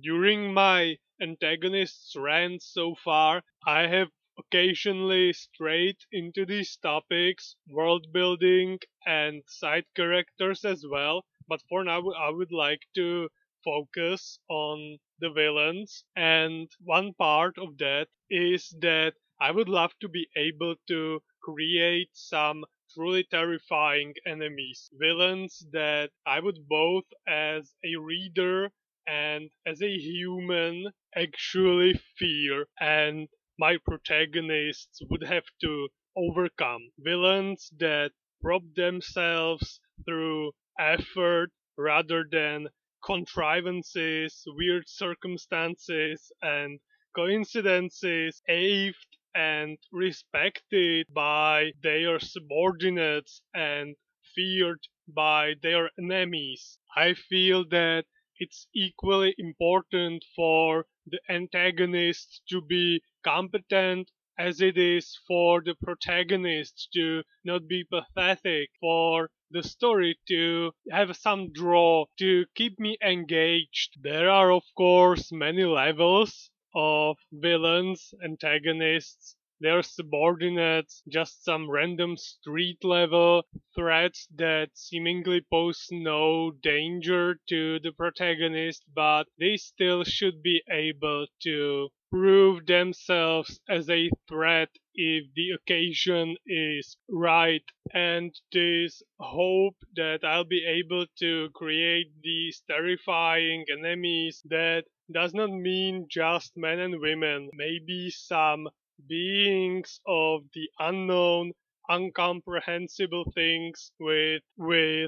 During my antagonist's rant so far, I have occasionally strayed into these topics, world building and side characters as well. But for now, I would like to focus on the villains. And one part of that is that I would love to be able to create some truly terrifying enemies, villains that I would both as a reader and as a human actually fear and my protagonists would have to overcome. Villains that prop themselves through effort rather than contrivances, weird circumstances, and coincidences, aided and respected by their subordinates and feared by their enemies. I feel that it's equally important for the antagonist to be competent as it is for the protagonist to not be pathetic, for the story to have some draw, to keep me engaged. There are, of course, many levels of villains, antagonists, their subordinates, just some random street level threats that seemingly pose no danger to the protagonist, but they still should be able to prove themselves as a threat if the occasion is right. And this hope that I'll be able to create these terrifying enemies that does not mean just men and women, maybe some beings of the unknown, incomprehensible things with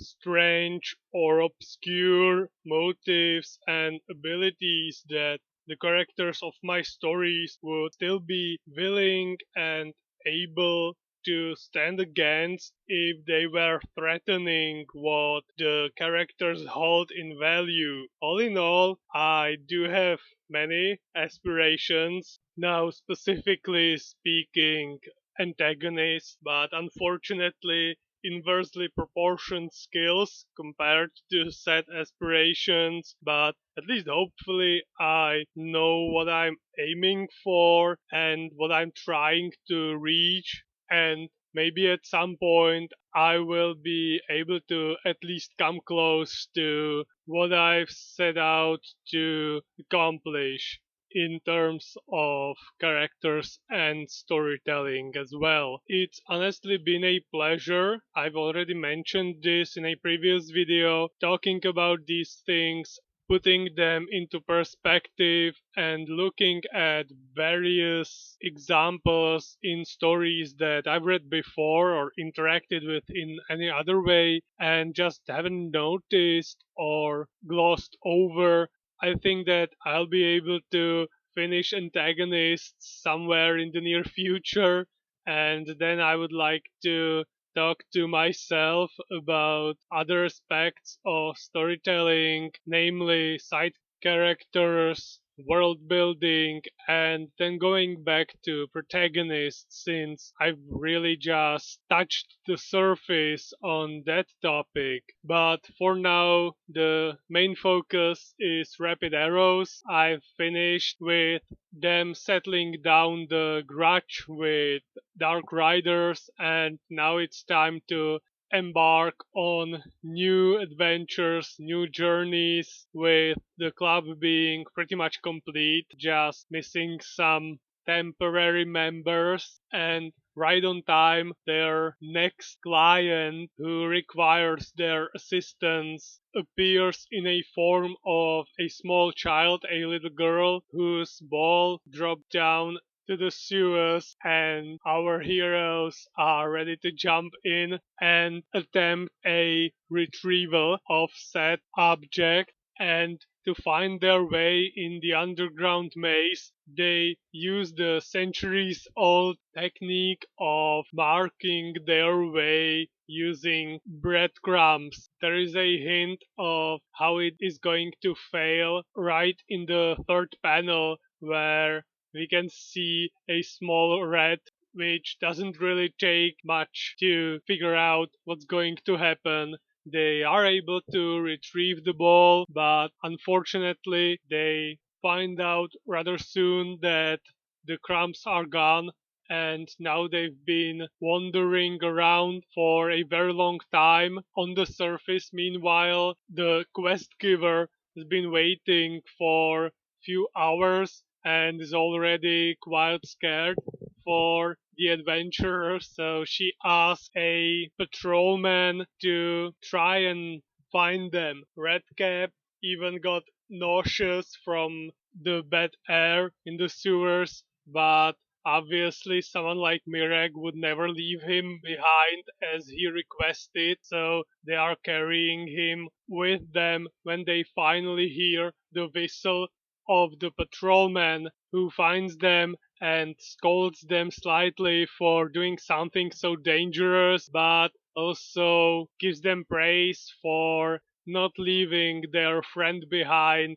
strange or obscure motives and abilities that the characters of my stories would still be willing and able to stand against if they were threatening what the characters hold in value. All in all, I do have many aspirations. Now, specifically speaking, antagonists, but unfortunately, inversely proportioned skills compared to set aspirations. But at least hopefully I know what I'm aiming for and what I'm trying to reach, and maybe at some point I will be able to at least come close to what I've set out to accomplish in terms of characters and storytelling as well. It's honestly been a pleasure. I've already mentioned this in a previous video, talking about these things, putting them into perspective and looking at various examples in stories that I've read before or interacted with in any other way and just haven't noticed or glossed over. I think that I'll be able to finish antagonists somewhere in the near future, and then I would like to talk to myself about other aspects of storytelling, namely side characters, world building, and then going back to protagonists since I've really just touched the surface on that topic. But for now, the main focus is rapid arrows. I've finished with them settling down the grudge with Dark Riders, and now it's time to embark on new adventures, new journeys, with the club being pretty much complete, just missing some temporary members, and right on time their next client who requires their assistance appears in a form of a small child, a little girl whose ball dropped down to the sewers, and our heroes are ready to jump in and attempt a retrieval of said object. And to find their way in the underground maze, they use the centuries old technique of marking their way using breadcrumbs. There is a hint of how it is going to fail right in the third panel, where we can see a small rat, which doesn't really take much to figure out what's going to happen. They are able to retrieve the ball, but unfortunately, they find out rather soon that the crumbs are gone, and now they've been wandering around for a very long time on the surface. Meanwhile, the quest giver has been waiting for few hours and is already quite scared for the adventurers. So she asks a patrolman to try and find them. Redcap even got nauseous from the bad air in the sewers, but obviously someone like Mirek would never leave him behind as he requested, so they are carrying him with them when they finally hear the whistle of the patrolman, who finds them and scolds them slightly for doing something so dangerous, but also gives them praise for not leaving their friend behind,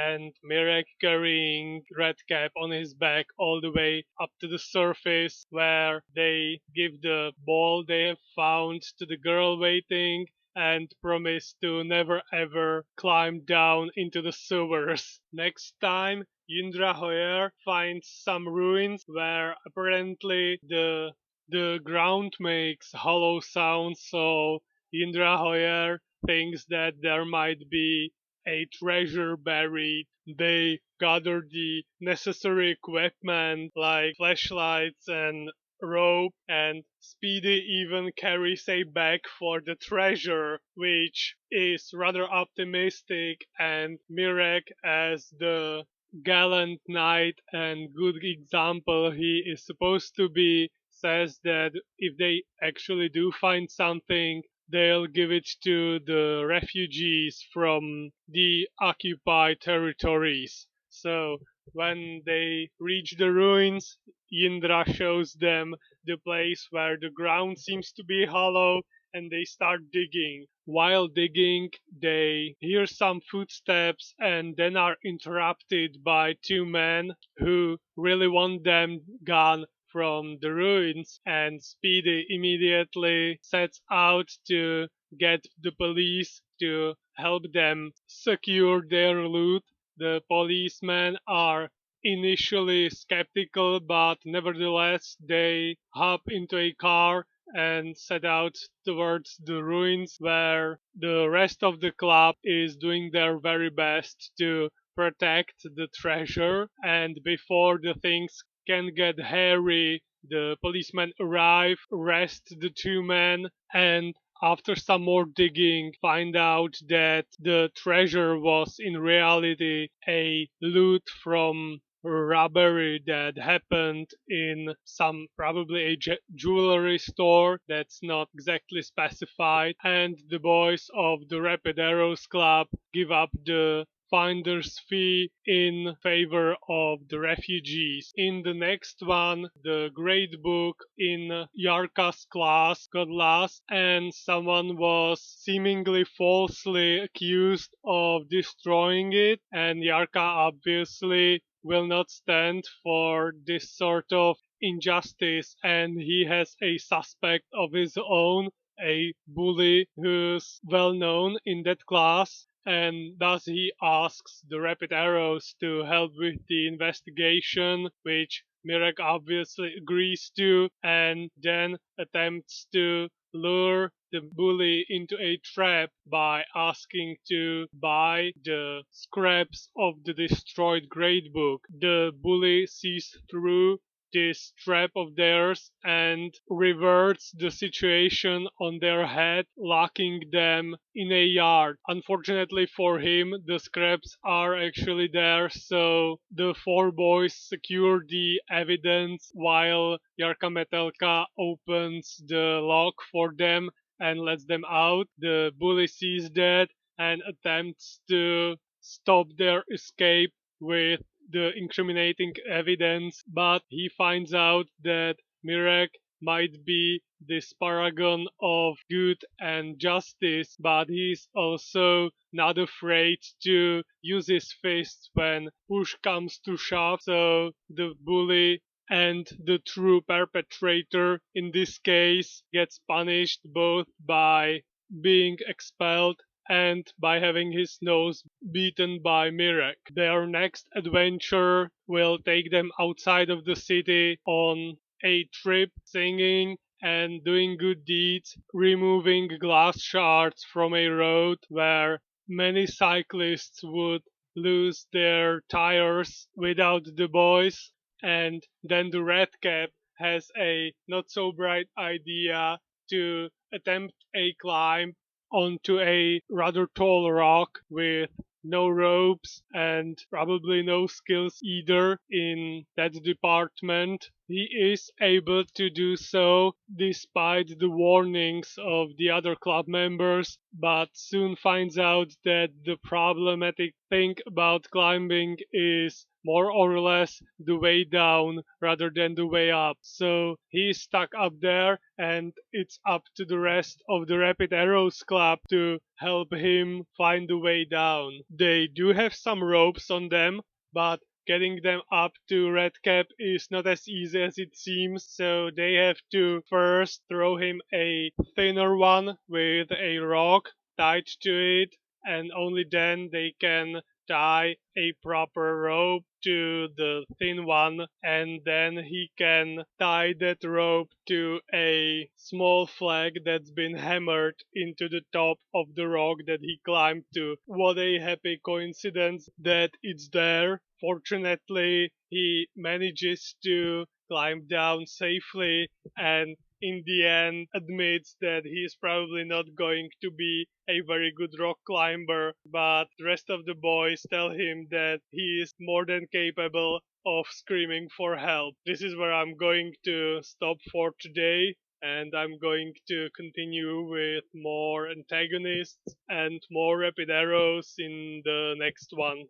and Mirek carrying Redcap on his back all the way up to the surface, where they give the ball they have found to the girl waiting and promise to never ever climb down into the sewers. Next time, Yindra Hoyer finds some ruins where apparently the ground makes hollow sounds, so Yindra Hoyer thinks that there might be a treasure buried. They gather the necessary equipment like flashlights and rope, and Speedy even carries a bag for the treasure, which is rather optimistic, and Mirek, as the gallant knight and good example he is supposed to be, says that if they actually do find something, they'll give it to the refugees from the occupied territories. So when they reach the ruins, Indra shows them the place where the ground seems to be hollow, and they start digging. While digging, they hear some footsteps and then are interrupted by two men who really want them gone from the ruins, and Speedy immediately sets out to get the police to help them secure their loot. The policemen are initially skeptical, but nevertheless they hop into a car and set out towards the ruins, where the rest of the club is doing their very best to protect the treasure. And before the things can get hairy, the policemen arrive, arrest the two men, and after some more digging, find out that the treasure was in reality a loot from robbery that happened in some probably a jewelry store that's not exactly specified, and the boys of the Rapid Arrows Club give up the finder's fee in favor of the refugees. In the next one, the grade book in Yarka's class got lost, and someone was seemingly falsely accused of destroying it, and Yarka obviously will not stand for this sort of injustice, and he has a suspect of his own, a bully who's well known in that class, and thus he asks the Rapid Arrows to help with the investigation, which Mirek obviously agrees to, and then attempts to lure the bully into a trap by asking to buy the scraps of the destroyed gradebook. The bully sees through this trap of theirs and reverts the situation on their head, locking them in a yard. Unfortunately for him, the scraps are actually there, so the four boys secure the evidence while Yarka Metelka opens the lock for them and lets them out. The bully sees that and attempts to stop their escape with the incriminating evidence, but he finds out that Mirek might be this paragon of good and justice, but he's also not afraid to use his fists when push comes to shove. So the bully and the true perpetrator in this case gets punished both by being expelled and by having his nose beaten by Mirek. Their next adventure will take them outside of the city on a trip singing and doing good deeds, removing glass shards from a road where many cyclists would lose their tires without the boys. And then the red cap has a not so bright idea to attempt a climb onto a rather tall rock with no ropes and probably no skills either in that department. He is able to do so despite the warnings of the other club members, but soon finds out that the problematic thing about climbing is more or less the way down rather than the way up. So he's stuck up there, and it's up to the rest of the Rapid Arrows Club to help him find the way down. They do have some ropes on them, but getting them up to Redcap is not as easy as it seems, so they have to first throw him a thinner one with a rock tied to it, and only then they can tie a proper rope to the thin one, and then he can tie that rope to a small flag that's been hammered into the top of the rock that he climbed to. What a happy coincidence that it's there. Fortunately, he manages to climb down safely and in the end admits that he is probably not going to be a very good rock climber, but the rest of the boys tell him that he is more than capable of screaming for help. This is where I'm going to stop for today, and I'm going to continue with more antagonists and more rapid arrows in the next one.